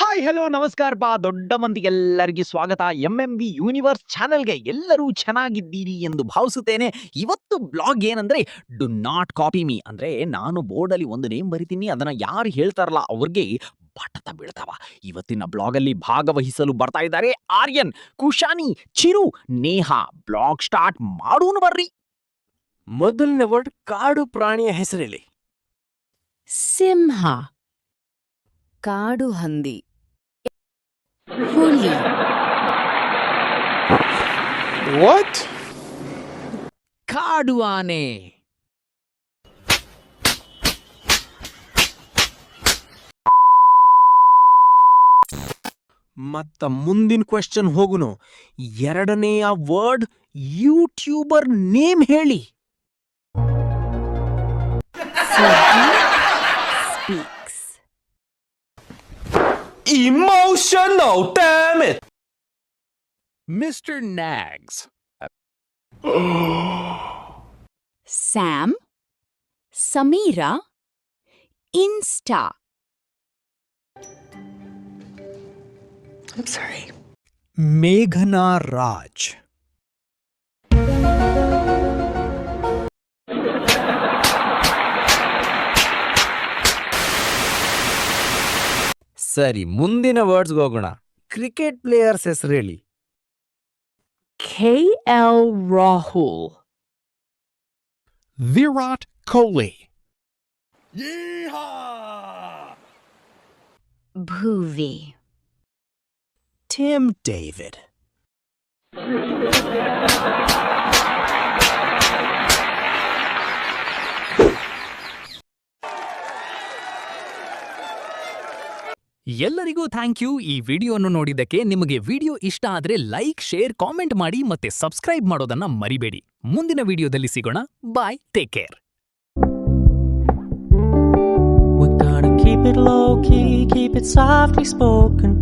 Hi hello ನಮಸ್ಕಾರ ದೊಡ್ಡ ಮಂದಿಗೆಲ್ಲರಿಗೂ ಸ್ವಾಗತ ಎಂಎಂವಿ ಯೂನಿವರ್ಸ್ ಚಾನೆಲ್ಗೆ. ಎಲ್ಲರೂ ಚೆನ್ನಾಗಿದ್ದೀರಿ ಎಂದು ಭಾವಿಸುತ್ತೇನೆ. ಇವತ್ತು ಬ್ಲಾಗ್ ಏನಂದ್ರೆ ಡು ನಾಟ್ ಕಾಪಿ ಮೀ ಅಂದ್ರೆ ನಾನು ಬೋರ್ಡಲ್ಲಿ ಒಂದು ನೇಮ್ ಬರಿತೀನಿ, ಅದನ್ನ ಯಾರು ಹೇಳ್ತಾರಲ್ಲ ಅವ್ರಿಗೆ ಬಟತ ಬೀಳ್ತಾವ. ಇವತ್ತಿನ ಬ್ಲಾಗಲ್ಲಿ ಭಾಗವಹಿಸಲು ಬರ್ತಾ ಇದ್ದಾರೆ ಆರ್ಯನ್, ಕುಶಾನಿ, ಚಿರು, ನೇಹಾ. ಬ್ಲಾಗ್ ಸ್ಟಾರ್ಟ್ ಮಾಡೋಣ ಬರ್ರಿ. ಮೊದಲನೇ ವರ್ಡ್ ಕಾಡು ಪ್ರಾಣಿಯ ಹೆಸರೇಳಿ. ಸಿಂಹ, ಕಾಡು ಹಂದಿ, ಹುಲಿ, ವಾಟ್? ಕಾಡು ಆನೆ, ಮತ್ತ ಮುಂದಿನ ಕ್ವೆಶ್ಚನ್ ಹೋಗುನು. ಎರಡನೆಯ ವರ್ಡ್ ಯೂಟ್ಯೂಬರ್ ನೇಮ್ ಹೇಳಿ. Speaks, Emotional, damn it! Mr. Nags. Sam, Sameera, insta. I'm sorry. ಮೇಘನಾ ರಾಜ್. ಸರಿ, ಮುಂದಿನ ವರ್ಡ್ಸ್ ಹೋಗೋಣ. ಕ್ರಿಕೆಟ್ ಪ್ಲೇಯರ್ಸ್ ಹೆಸರು ಹೇಳಿ. KL ರಾಹುಲ್, ವಿರಾಟ್ ಕೊಹ್ಲಿ. ಭುವಿ, ಟಿಮ್ ಡೇವಿಡ್. ಎಲ್ಲರಿಗೂ ಥ್ಯಾಂಕ್ ಯು. ಈ ವಿಡಿಯೋವನ್ನು ನೋಡಿದ್ದಕ್ಕೆ. ನಿಮಗೆ ವಿಡಿಯೋ ಇಷ್ಟ ಆದ್ರೆ ಲೈಕ್, ಶೇರ್, ಕಾಮೆಂಟ್ ಮಾಡಿ ಮತ್ತೆ ಸಬ್ಸ್ಕ್ರೈಬ್ ಮಾಡೋದನ್ನ ಮರಿಬೇಡಿ. ಮುಂದಿನ ವಿಡಿಯೋದಲ್ಲಿ ಸಿಗೋಣ. Bye, take care. We're gonna keep it low key, keep it softly spoken.